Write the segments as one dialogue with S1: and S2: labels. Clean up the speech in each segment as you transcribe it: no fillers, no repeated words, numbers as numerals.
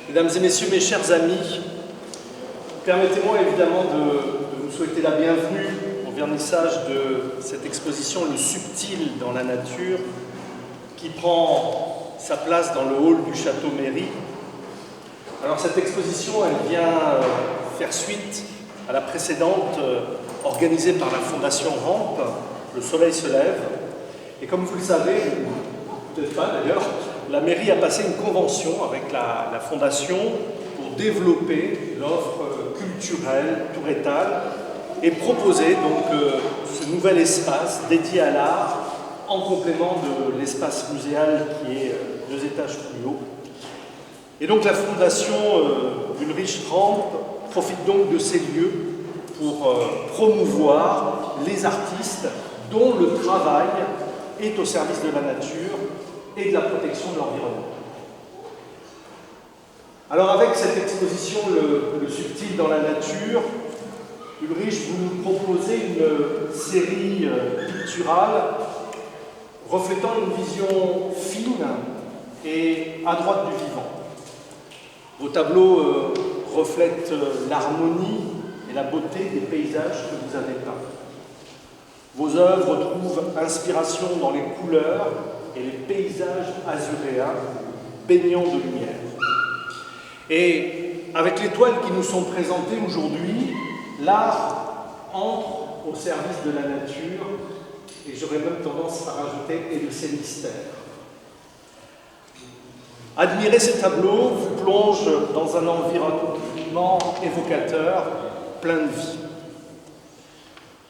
S1: Mesdames et messieurs, mes chers amis, permettez-moi évidemment de vous souhaiter la bienvenue au vernissage de cette exposition « Le subtil dans la nature » qui prend sa place dans le hall du Château Méry. Alors cette exposition, elle vient faire suite à la précédente organisée par la Fondation Rampe, Le Soleil se lève. Et comme vous le savez, peut-être pas d'ailleurs, la mairie a passé une convention avec la Fondation pour développer l'offre culturelle touretale et proposer donc ce nouvel espace dédié à l'art en complément de l'espace muséal qui est 2 étages plus haut. Et donc la Fondation Ulrich Rampe profite donc de ces lieux pour promouvoir les artistes dont le travail est au service de la nature et de la protection de l'environnement. Alors avec cette exposition le subtil dans la nature, Ulrich, vous nous proposez une série picturale reflétant une vision fine et à droite du vivant. Vos tableaux reflètent l'harmonie et la beauté des paysages que vous avez peints. Vos œuvres trouvent inspiration dans les couleurs et les paysages azuréens baignants de lumière. Et avec les toiles qui nous sont présentées aujourd'hui, l'art entre au service de la nature, et j'aurais même tendance à rajouter, et de ses mystères. Admirer ces tableaux vous plonge dans un environnement évocateur, plein de vie.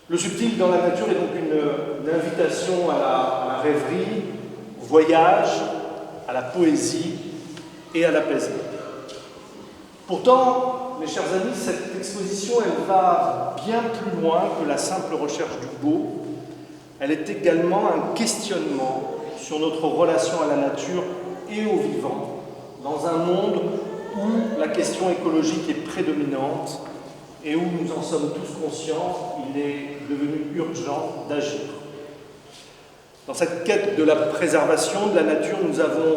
S1: Le subtil dans la nature est donc une invitation à la rêverie, au voyage, à la poésie et à l'apaisement. Pourtant, mes chers amis, cette exposition, elle va bien plus loin que la simple recherche du beau. Elle est également un questionnement sur notre relation à la nature et au vivant, dans un monde où la question écologique est prédominante et où nous en sommes tous conscients, il est devenu urgent d'agir. Dans cette quête de la préservation de la nature, nous avons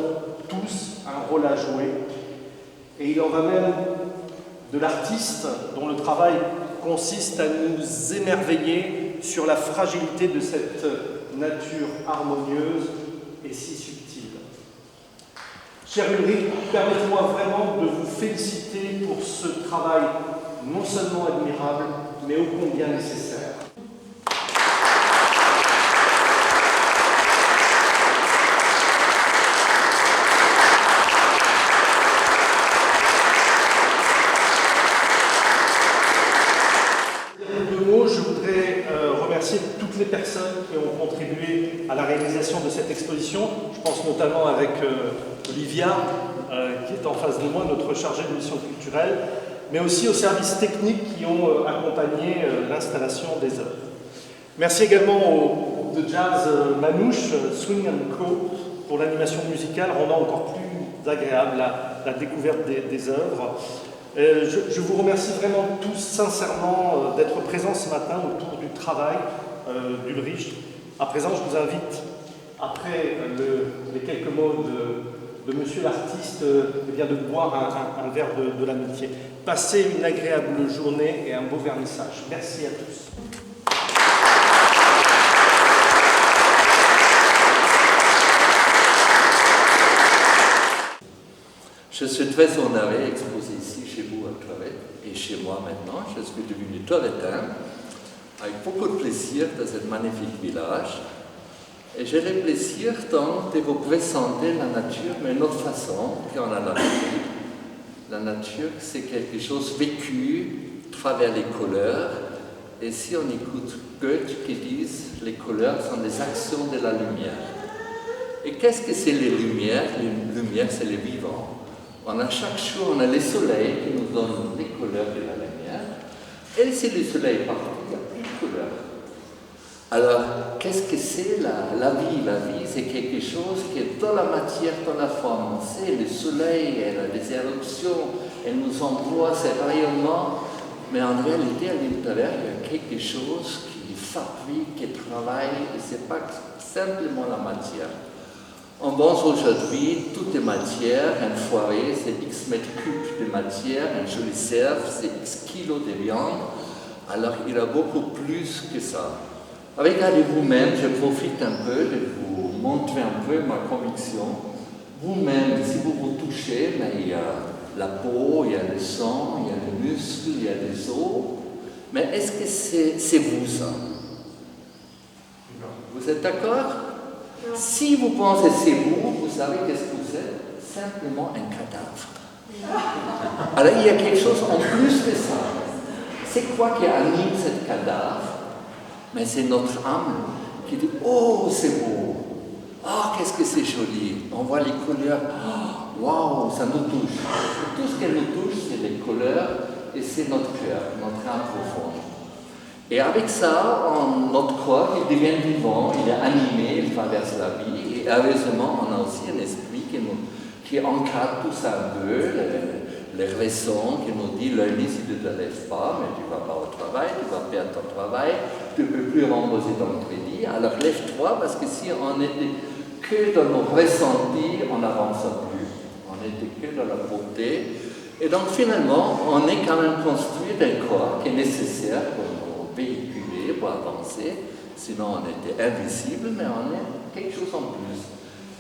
S1: tous un rôle à jouer. Et il en va même de l'artiste dont le travail consiste à nous émerveiller sur la fragilité de cette nature harmonieuse et si subtile. Cher Ulrich, permettez-moi vraiment de vous féliciter pour ce travail non seulement admirable, mais ô combien nécessaire. Toutes les personnes qui ont contribué à la réalisation de cette exposition. Je pense notamment avec Olivia, qui est en face de moi, notre chargée de mission culturelle, mais aussi aux services techniques qui ont accompagné l'installation des œuvres. Merci également au groupe de jazz Manouche, Swing & Co, pour l'animation musicale, rendant encore plus agréable la découverte des œuvres. Je vous remercie vraiment tous sincèrement d'être présents ce matin autour du travail d'Ulrich. À présent, je vous invite, après les quelques mots de monsieur l'artiste, de boire un verre de l'amitié. Passez une agréable journée et un beau vernissage. Merci à tous.
S2: Je suis très honoré d'exposer ici chez vous à Cloret et chez moi maintenant. Je suis devenu Cloretin avec beaucoup de plaisir dans ce magnifique village. Et j'ai le plaisir donc de vous présenter la nature, mais d'une autre façon qu'on a l'habitude. La nature, c'est quelque chose vécu à travers les couleurs. Et si on écoute Goethe qui dit les couleurs sont des actions de la lumière. Et qu'est-ce que c'est les lumières? Les lumières, c'est les vivants. On a chaque jour, on a le soleil qui nous donne les couleurs de la lumière. Et si le soleil est parti, il n'y a plus de couleurs. Alors, qu'est-ce que c'est la vie? La vie, c'est quelque chose qui est dans la matière, dans la forme. On sait, le soleil, elle a des éruptions, elle nous envoie ses rayonnements, mais en réalité, à l'intérieur, il y a quelque chose qui fabrique, qui travaille, et ce n'est pas simplement la matière. On pense aujourd'hui, toutes les matières, un foyer, c'est X mètres cubes de matière, un joli cerf, c'est X kilos de viande, alors il y a beaucoup plus que ça. Regardez vous-même, je profite un peu de vous montrer un peu ma conviction. Vous-même, si vous vous touchez, il y a la peau, il y a le sang, il y a les muscles, il y a les os, mais est-ce que c'est vous ça? Vous êtes d'accord? Si vous pensez que c'est vous, vous savez qu'est-ce que vous êtes? Simplement un cadavre. Alors il y a quelque chose en plus que ça. C'est quoi qui anime ce cadavre? Mais c'est notre âme qui dit « Oh, c'est beau! Ah, qu'est-ce que c'est joli! » On voit les couleurs. « Waouh, ça nous touche! » Tout ce qui nous touche, c'est les couleurs et c'est notre cœur, notre âme profonde. Et avec ça, notre corps, il devient vivant, il est animé, il traverse la vie. Et heureusement, on a aussi un esprit qui encadre tout ça un peu, les raisons qui nous dit lundi, si tu ne te lèves pas, mais tu ne vas pas au travail, tu vas perdre ton travail, tu ne peux plus rembourser ton crédit, alors lève-toi, parce que si on n'était que dans nos ressentis, on n'avance plus. On n'était que dans la beauté. Et donc finalement, on est quand même construit d'un corps qui est nécessaire pour nous véhiculer, pour avancer. Sinon, on était invisible, mais on est quelque chose en plus.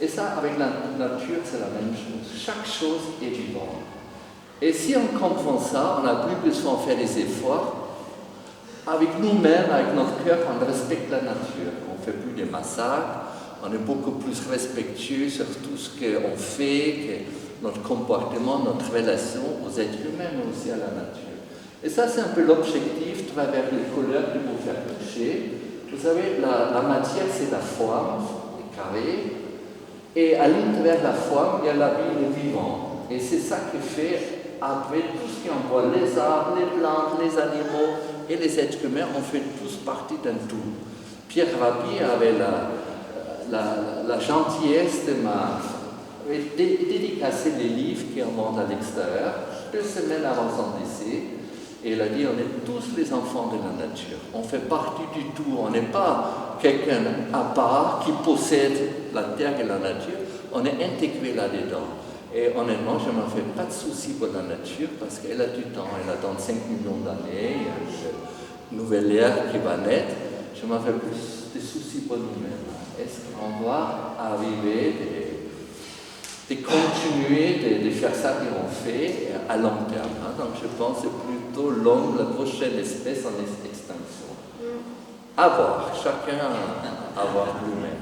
S2: Et ça, avec la nature, c'est la même chose. Chaque chose est vivante. Et si on comprend ça, on n'a plus besoin de faire des efforts. Avec nous-mêmes, avec notre cœur, on respecte la nature. On ne fait plus des massacres, on est beaucoup plus respectueux sur tout ce qu'on fait, que notre comportement, notre relation aux êtres humains, mais aussi à la nature. Et ça, c'est un peu l'objectif, à travers les couleurs de vous faire toucher. Vous savez, la matière, c'est la forme, les carrés. Et à l'intérieur de la forme, il y a la vie, le vivant. Et c'est ça qui fait, après tout ce qu'on voit, les arbres, les plantes, les animaux et les êtres humains, on fait tous partie d'un tout. Pierre Rabhi avait la gentillesse de dédicacer les livres qui remontent à l'extérieur, 2 semaines avant son décès. Et il a dit, on est tous les enfants de la nature. On fait partie du tout. On n'est pas quelqu'un à part qui possède la terre et la nature. On est intégré là-dedans. Et honnêtement, je ne m'en fais pas de soucis pour la nature parce qu'elle a du temps. Elle a dans 5 millions d'années. Il y a une nouvelle ère qui va naître. Je m'en fais plus de soucis pour nous-mêmes. Est-ce qu'on va arriver de continuer de faire ça qu'on fait à long terme? Donc je pense que c'est plutôt l'homme, la prochaine espèce en extinction. À voir, chacun à voir lui-même.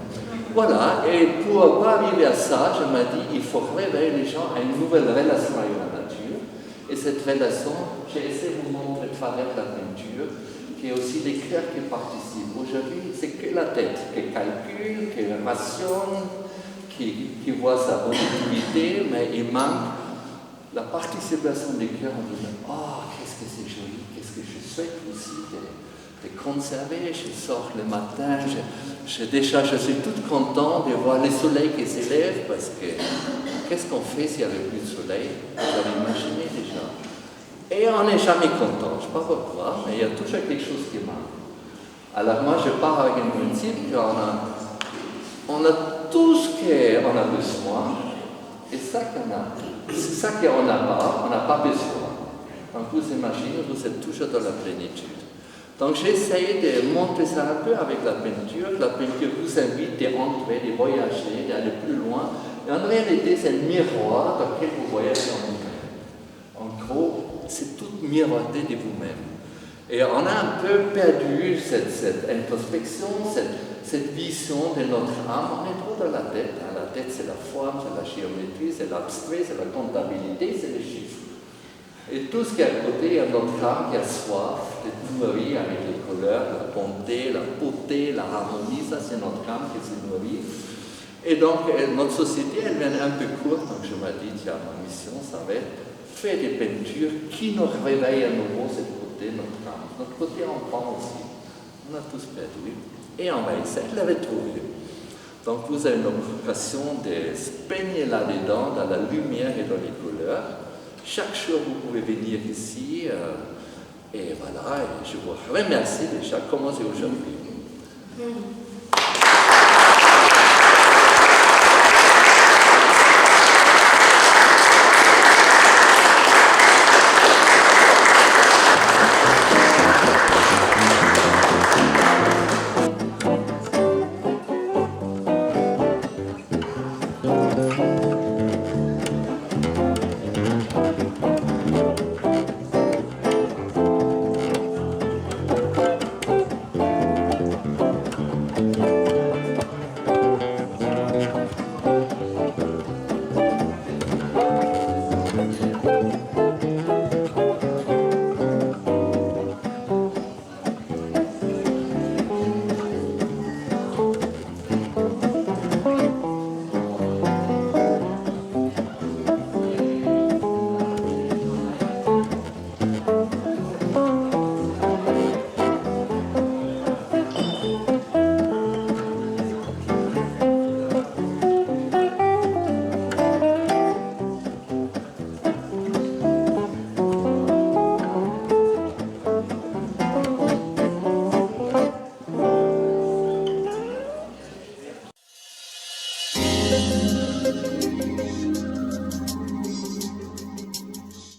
S2: Voilà, et pour arriver à ça, je me dis, il faut réveiller les gens à une nouvelle relation avec la nature. Et cette relation, j'ai essayé de vous montrer à travers la peinture, qu'il y a aussi les cœurs qui participent. Aujourd'hui, c'est que la tête qui calcule, qui rationne, qui voit sa positivité, mais il manque la participation des cœurs en disant « Oh, qu'est-ce que c'est joli, qu'est-ce que je souhaite aussi de conserver. Je sors le matin, je suis toute contente de voir le soleil qui s'élève parce que qu'est-ce qu'on fait s'il n'y avait plus de soleil? Vous avez imaginé déjà. Et on n'est jamais content, je ne sais pas pourquoi, mais il y a toujours quelque chose qui manque. Alors moi, je pars avec un principe qu'on a tout ce qu'on a besoin, et ça qu'on a. C'est ça qu'on n'a pas besoin. Donc vous imaginez, vous êtes toujours dans la plénitude. Donc j'essaie de montrer ça un peu avec la peinture. La peinture vous invite à entrer, de voyager, d'aller plus loin. Et en réalité, c'est un miroir dans lequel vous voyagez en vous-même. En gros, c'est tout miroité de vous-même. Et on a un peu perdu cette introspection, cette vision de notre âme. On est trop dans la tête. La tête, c'est la forme, c'est la géométrie, c'est l'abstrait, c'est la comptabilité, c'est les chiffres. Et tout ce qui est à côté, il y a notre âme qui a soif de tout nourrir avec les couleurs, la bonté, la beauté, la harmonie. Ça, c'est notre âme qui se nourrit. Et donc, notre société, elle vient un peu courte. Donc, je me dis, tiens, ma mission, ça va être faire des peintures qui nous réveillent à nouveau cette côté, notre âme. Notre côté enfant aussi. On a tous perdu. Et on va essayer de la retrouver. Donc, vous avez l'occasion de se baigner là-dedans, dans la lumière et dans les couleurs. Chaque jour, vous pouvez venir ici. Et voilà, et je vous remercie déjà de commencer aujourd'hui.